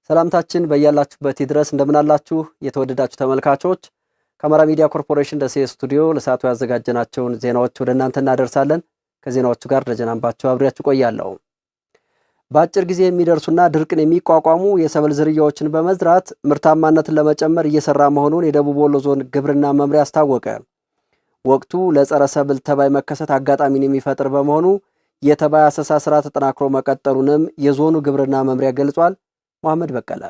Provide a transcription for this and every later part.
ሰላምታችን በእያላችሁበት ድረስ እንደምናላችሁ የተወደዳችሁ ተመልካቾች ከአማራ ሚዲያ ኮርፖሬሽን ደሴ ስቱዲዮ ለሰዓቱ ያዘጋጀናቸውን ዜናዎች ወደ እናንተ እናደርሳለን። ከዜናዎቹ ጋር ደጀናንባቸው አብሬያችሁ ቆያለሁ። በአጭር ጊዜ የሚደርሱና ድርቅን የሚቋቋሙ የሰብል ዝርያዎችን በመዝራት ምርታማነትን ለመጨመር እየሰራ መሆኑን የደቡብ ወሎ ዞን ግብርና መምሪያ አስታወቀ። ወቅቱ ለጸረ ሰብል ተባይ መከሰት አጋጣሚን የሚፈጥር በመሆኑ የተባይ አሰሳ ስራ ተጠናክሮ መቀጠሉንም የዞኑ ግብርና መምሪያ ገልጿል። መሐመድ በቀለ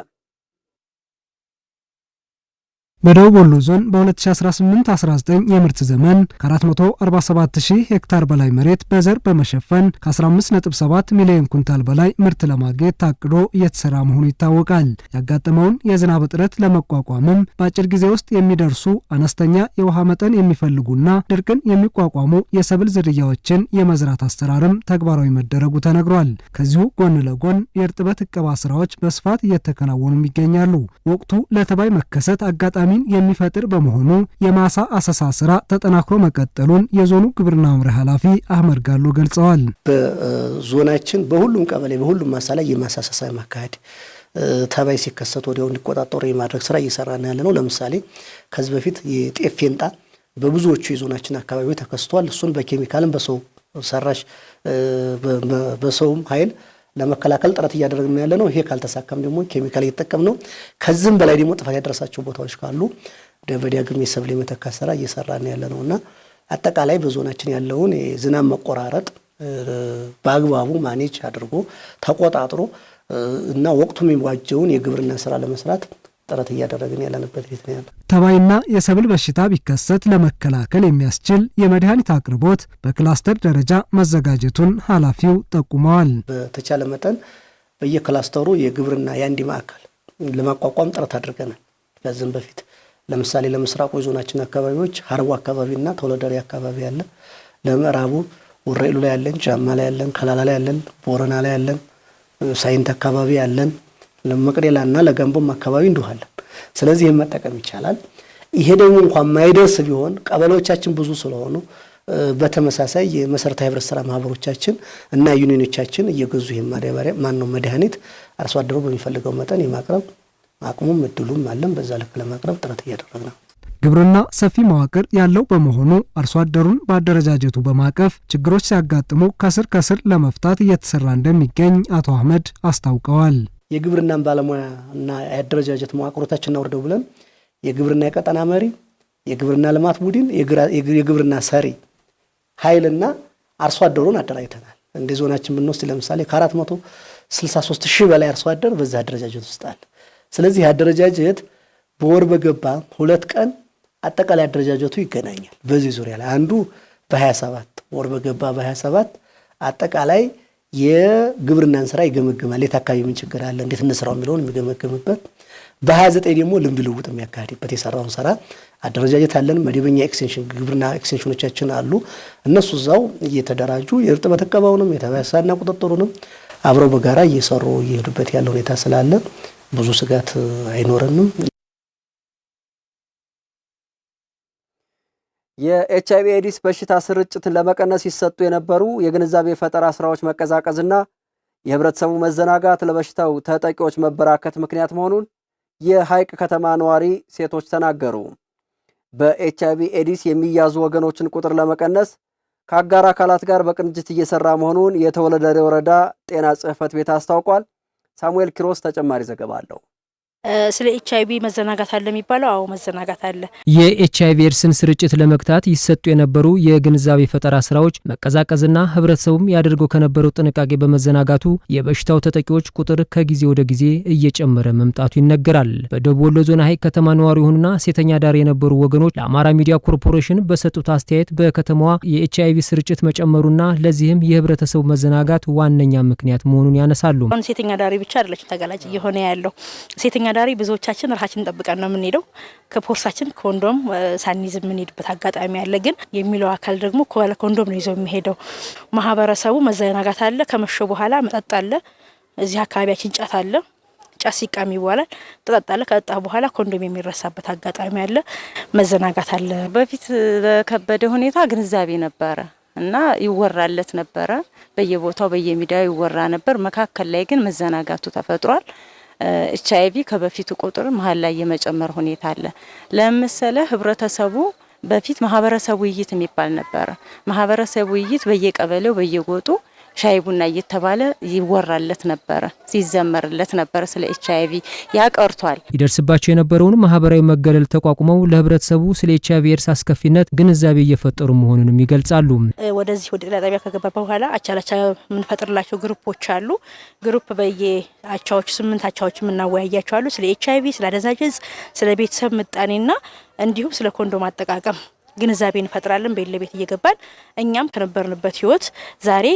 በደቡብ ወሎ ዞን በ2018-19 የምርት ዘመን ከ447,000 ሄክታር በላይ መሬት በዘር በመሸፈን ከ15.7 ሚሊዮን ኩንታል በላይ ምርት ለማግኘት ታቅዶ እየተሰራ መሆኑ ይታወቃል። ያጋጠመውን የዝናብ እጥረት ለመቋቋምም በአጭር ጊዜ ውስጥ የሚደርሱ አነስተኛ የውሃ መጠን የሚፈልጉና ድርቅን የሚቋቋሙ የሰብል ዝርያዎችን የመዝራት አሰራርም ተግባራዊ መደረጉ ተነግሯል። ከዚሁ ጎን ለጎን የእርጥበት እቀባ ስራዎች በስፋት እየተከናወኑ ይገኛሉ። ወቅቱ ለተባይ መከሰት አጋጣሚ የሚፈጥር በመሆኑ የማሳ አሰሳ ስራ ተጠናክሮ መቀጠሉን የዞኑ ግብርና መምሪያ ኃላፊ አህመድ ጋሎ ገልጸዋል። በዞናችን በሁሉም ቀበሌ በሁሉም ማሳ ላይ የማሳ አሰሳ ማካሄድ ተባይ ሲከሰት ወዲያው እንዲቆጣጠሩ የማድረግ ስራ እየሰራን ያለ ነው። ለምሳሌ ከዚህ በፊት የጤፍ ፌንጣ በብዙዎቹ የዞናችን አካባቢዎች ተከስቷል። እሱን በኬሚካልም በሰው ሰራሽ በሰውም ኃይል ለመከላከል ጥረት እያደረግን ያለ ነው። ይሄ ካልተሳካም ደግሞ ኬሚካል እየተጠቀም ነው። ከዚህም በላይ ደግሞ ጥፋት ያደረሳቸው ቦታዎች ካሉ በዳግም የሰብል የመተካት ስራ እየሰራን ያለ ነውና አጠቃላይ በዞናችን ያለውን የዝናብ መቆራረጥ በአግባቡ ማኔጅ አድርጎ ተቆጣጥሮ እና ወቅቱም የሚዋጀውን የግብርና ስራ ለመስራት ጥረት እያደረግን ያለንበት ሂደት ነው ያለው። ተባይና የሰብል በሽታ ቢከሰት ለመከላከል የሚያስችል የመድኃኒት አቅርቦት በክላስተር ደረጃ መዘጋጀቱን ኃላፊው ጠቁመዋል። በተቻለ መጠን በየክላስተሩ የግብርና የአንድ ማዕከል ለማቋቋም ጥረት አድርገናል። ከዚህም በፊት ለምሳሌ ለምስራቁ ዞናችን አካባቢዎች ሀርቡ አካባቢና ተወለደሪ አካባቢ ያለ፣ ለምዕራቡ ወረኢሉ ላይ ያለን፣ ጃማ ላይ ያለን፣ ከላላ ላይ ያለን፣ ቦረና ላይ ያለን፣ ሳይንት አካባቢ ያለን፣ ለመቅደላና ለጋምቦም አካባቢ እንዱሃለን። ስለዚህ ይሄን መጠቀም ይቻላል። ይሄ ደግሞ እንኳን ማይደርስ ቢሆን ቀበሌዎቻችን ብዙ ስለሆኑ በተመሳሳይ የመሰረታዊ ህብረት ስራ ማህበሮቻችን እና ዩኒዮኖቻችን እየገዙ ይሄን ማዳበሪያ መድኃኒት አርሶ አደሩ በሚፈልገው መጠን የማቅረብ አቅሙም እድሉም አለን። በዛ ልክ ለማቅረብ ጥረት እያደረግን ነው። ግብርና ሰፊ መዋቅር ያለው በመሆኑ አርሶ አደሩን በአደረጃጀቱ በማቀፍ ችግሮች ሲያጋጥሙ ከስር ለመፍታት እየተሰራ እንደሚገኝ አቶ አህመድ አስታውቀዋል። የግብርናን ባለሙያና የአደረጃጀት መዋቅሮታችንን አውርደው ብለን የግብርና የቀጠና መሪ፣ የግብርና ልማት ቡድን፣ የግብርና ሰሪ ኃይልና አርሶ አደሩን አደራጅተናል። እንደ ዞናችን ብንወስድ ለምሳሌ ከ463,000 በላይ አርሶ አደር በዛ አደረጃጀት ውስጥ አለ። ስለዚህ አደረጃጀት በወር በገባ 2 ቀን አጠቃላይ አደረጃጀቱ ይገናኛል። በዚህ ዙሪያ ላይ አንዱ በ27 ወር በገባ በ27 አጠቃላይ የግብርናን ስራ ይገመግማል። የት አካባቢ ምን ችግር አለ፣ እንዴት እንስራው የሚለውን የሚገመግምበት፣ በ29 ደግሞ ልምድ ልውውጥ የሚያካሂድበት የሰራውን ስራ አደረጃጀት አለን። መደበኛ ኤክስቴንሽን ግብርና ኤክስቴንሽኖቻችን አሉ። እነሱ እዛው እየተደራጁ የእርጥበት እቀባውንም የተባይ አሰሳና ቁጥጥሩንም አብረው በጋራ እየሰሩ እየሄዱበት ያለው ሁኔታ ስላለ ብዙ ስጋት አይኖረንም። የኤችአይቪ ኤዲስ በሽታ ስርጭትን ለመቀነስ ሲሰጡ የነበሩ የግንዛቤ ፈጠራ ስራዎች መቀዛቀዝና የህብረተሰቡ መዘናጋት ለበሽታው ተጠቂዎች መበራከት ምክንያት መሆኑን የሐይቅ ከተማ ነዋሪ ሴቶች ተናገሩ። በኤችአይቪ ኤዲስ የሚያዙ ወገኖችን ቁጥር ለመቀነስ ከአጋር አካላት ጋር በቅንጅት እየሰራ መሆኑን የተወለደሬ ወረዳ ጤና ጽሕፈት ቤት አስታውቋል። ሳሙኤል ኪሮስ ተጨማሪ ዘገባ አለው። ስለ ኤችአይቪ መዘናጋት አለ የሚባለው አዎ መዘናጋት አለ። የኤችአይቪ ኤድስን ስርጭት ለመግታት ይሰጡ የነበሩ የግንዛቤ ፈጠራ ስራዎች መቀዛቀዝና ህብረተሰቡም ያደርገው ከነበረው ጥንቃቄ በመዘናጋቱ የበሽታው ተጠቂዎች ቁጥር ከጊዜ ወደ ጊዜ እየጨመረ መምጣቱ ይነገራል። በደቡብ ወሎ ዞን ሐይቅ ከተማ ነዋሪ የሆኑና ሴተኛ ዳር የነበሩ ወገኖች ለአማራ ሚዲያ ኮርፖሬሽን በሰጡት አስተያየት በከተማዋ የኤችአይቪ ስርጭት መጨመሩና ለዚህም የህብረተሰቡ መዘናጋት ዋነኛ ምክንያት መሆኑን ያነሳሉ። ሴተኛ ዳሪ ብቻ አይደለች ተጋላጭ እየሆነ ያለው ሴተኛ ዳሪ ብዙዎቻችን ራሳችን ጠብቀን ነው የምንሄደው። ከፖርሳችን ኮንዶም ሳንይዝ የምንሄድበት አጋጣሚ አለ። ግን የሚለው አካል ደግሞ ኮንዶም ነው ይዞ የሚሄደው። ማህበረሰቡ መዘናጋት አለ። ከመሸ በኋላ መጠጥ አለ። እዚህ አካባቢያችን ጫት አለ። ጫት ሲቃም ይዋላል። ተጠጣለ ከጠጣ በኋላ ኮንዶም የሚረሳበት አጋጣሚ አለ። መዘናጋት አለ። በፊት በከበደ ሁኔታ ግንዛቤ ነበረ እና ይወራለት ነበረ። በየቦታው በየሚዲያው ይወራ ነበር። መካከል ላይ ግን መዘናጋቱ ተፈጥሯል። ኤችአይቪ ከበፊቱ ቁጥር መሀል ላይ የመጨመር ሁኔታ አለ። ለምሳሌ ህብረተሰቡ በፊት ማህበረሰብ ውይይት የሚባል ነበር። ማህበረሰብ ውይይት በየቀበሌው በየጎጡ ሻይ ቡና እየተባለ ይወራለት ነበር፣ ሲዘመርለት ነበር። ስለ ኤችአይቪ ያቀርቷል። ይደርስባቸው የነበረውን ማህበራዊ መገለል ተቋቁመው ለህብረተሰቡ ስለ ኤችአይቪ ኤድስ አስከፊነት ግንዛቤ እየፈጠሩ መሆኑንም ይገልጻሉ። ወደዚህ ወደ ጤና ጣቢያ ከገባ በኋላ አቻላቻ የምንፈጥርላቸው ግሩፖች አሉ። ግሩፕ በየአቻዎች 8 አቻዎች የምናወያያቸው አሉ። ስለ ኤችአይቪ፣ ስለ አደንዛዥ እጽ፣ ስለ ቤተሰብ ምጣኔና እንዲሁም ስለ ኮንዶም አጠቃቀም ግንዛቤ እንፈጥራለን። ቤት ለቤት እየገባን እኛም ከነበርንበት ህይወት ዛሬ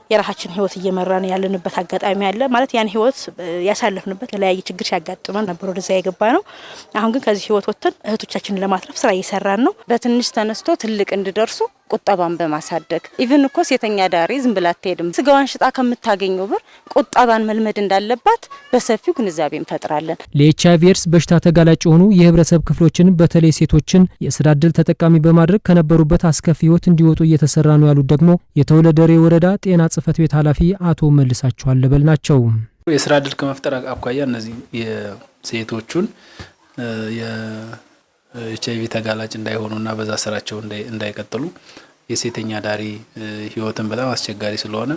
የራሳችን ህይወት እየመራን ያለንበት አጋጣሚ አለ። ማለት ያን ህይወት ያሳለፍንበት ለያየ ችግር ሲያጋጥመን ነበር ወደዛ የገባ ነው። አሁን ግን ከዚህ ህይወት ወጥተን እህቶቻችንን ለማትረፍ ስራ እየሰራን ነው። በትንሽ ተነስቶ ትልቅ እንዲደርሱ ቁጠባን በማሳደግ ኢቭን እኮ ሴተኛ ዳሪ ዝም ብላ አትሄድም። ስጋዋን ሽጣ ከምታገኘው ብር ቁጠባን መልመድ እንዳለባት በሰፊው ግንዛቤ እንፈጥራለን። ለኤችአይቪ ኤድስ በሽታ ተጋላጭ የሆኑ የህብረተሰብ ክፍሎችን በተለይ ሴቶችን የስራ ዕድል ተጠቃሚ በማድረግ ከነበሩበት አስከፊ ህይወት እንዲወጡ እየተሰራ ነው ያሉት ደግሞ የተወለደሬ ወረዳ ጤና ጽሕፈት ቤት ኃላፊ አቶ መልሳቸው አለበል ናቸው። የስራ ዕድል ከመፍጠር አኳያ እነዚህ የሴቶቹን የኤችአይቪ ተጋላጭ እንዳይሆኑና በዛ ስራቸው እንዳይቀጥሉ የሴተኛ ዳሪ ህይወትን በጣም አስቸጋሪ ስለሆነ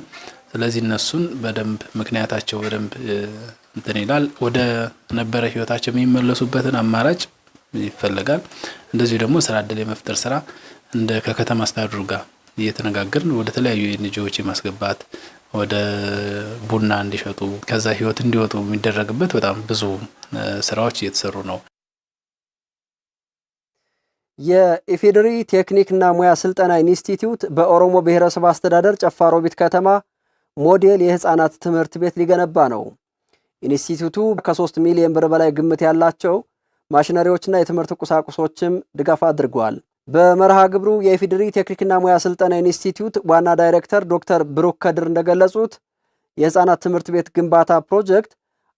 ስለዚህ እነሱን በደንብ ምክንያታቸው በደንብ እንትን ይላል ወደ ነበረ ህይወታቸው የሚመለሱበትን አማራጭ ይፈልጋል። እንደዚህ ደግሞ ስራ ዕድል የመፍጠር ስራ እንደ ከከተማ አስተዳደሩ ጋር እየተነጋገርን ወደ ተለያዩ ኤንጂኦዎች ማስገባት ወደ ቡና እንዲሸጡ ከዛ ህይወት እንዲወጡ የሚደረግበት በጣም ብዙ ስራዎች እየተሰሩ ነው። የኢፌዴሪ ቴክኒክና ሙያ ስልጠና ኢንስቲትዩት በኦሮሞ ብሔረሰብ አስተዳደር ጨፋ ሮቢት ከተማ ሞዴል የህፃናት ትምህርት ቤት ሊገነባ ነው። ኢንስቲትዩቱ ከ3 ሚሊዮን ብር በላይ ግምት ያላቸው ማሽነሪዎችና የትምህርት ቁሳቁሶችም ድጋፍ አድርጓል። በመርሃ ግብሩ የኢፌዴሪ ቴክኒክና ሙያ ስልጠና ኢንስቲትዩት ዋና ዳይሬክተር ዶክተር ብሩክ ከድር እንደገለጹት የህፃናት ትምህርት ቤት ግንባታ ፕሮጀክት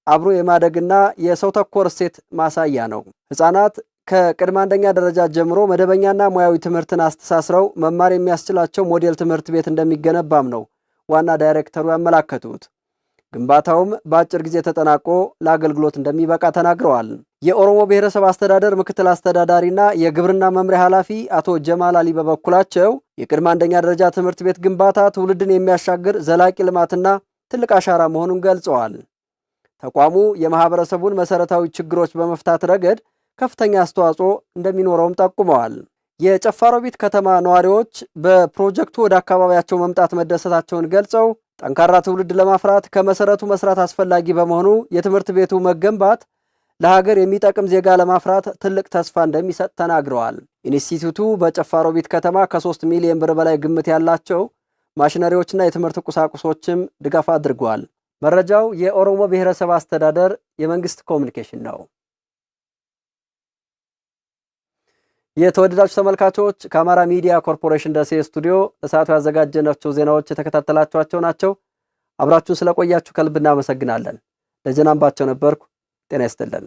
አብሮ የማደግና የሰው ተኮር እሴት ማሳያ ነው። ህፃናት ከቅድመ አንደኛ ደረጃ ጀምሮ መደበኛና ሙያዊ ትምህርትን አስተሳስረው መማር የሚያስችላቸው ሞዴል ትምህርት ቤት እንደሚገነባም ነው ዋና ዳይሬክተሩ ያመላከቱት። ግንባታውም በአጭር ጊዜ ተጠናቆ ለአገልግሎት እንደሚበቃ ተናግረዋል። የኦሮሞ ብሔረሰብ አስተዳደር ምክትል አስተዳዳሪና የግብርና መምሪያ ኃላፊ አቶ ጀማል አሊ በበኩላቸው የቅድመ አንደኛ ደረጃ ትምህርት ቤት ግንባታ ትውልድን የሚያሻግር ዘላቂ ልማትና ትልቅ አሻራ መሆኑን ገልጸዋል። ተቋሙ የማህበረሰቡን መሰረታዊ ችግሮች በመፍታት ረገድ ከፍተኛ አስተዋጽኦ እንደሚኖረውም ጠቁመዋል። የጨፋ ሮቢት ከተማ ነዋሪዎች በፕሮጀክቱ ወደ አካባቢያቸው መምጣት መደሰታቸውን ገልጸው ጠንካራ ትውልድ ለማፍራት ከመሰረቱ መስራት አስፈላጊ በመሆኑ የትምህርት ቤቱ መገንባት ለሀገር የሚጠቅም ዜጋ ለማፍራት ትልቅ ተስፋ እንደሚሰጥ ተናግረዋል። ኢንስቲትዩቱ በጨፋ ሮቢት ከተማ ከ3 ሚሊዮን ብር በላይ ግምት ያላቸው ማሽነሪዎችና የትምህርት ቁሳቁሶችም ድጋፍ አድርጓል። መረጃው የኦሮሞ ብሔረሰብ አስተዳደር የመንግስት ኮሚኒኬሽን ነው። የተወደዳችሁ ተመልካቾች ከአማራ ሚዲያ ኮርፖሬሽን ደሴ ስቱዲዮ ለሰዓቱ ያዘጋጀናቸው ዜናዎች የተከታተላችኋቸው ናቸው። አብራችሁን ስለቆያችሁ ከልብ እናመሰግናለን። ደጀን አምባቸው ነበርኩ። ጤና ይስጥልን።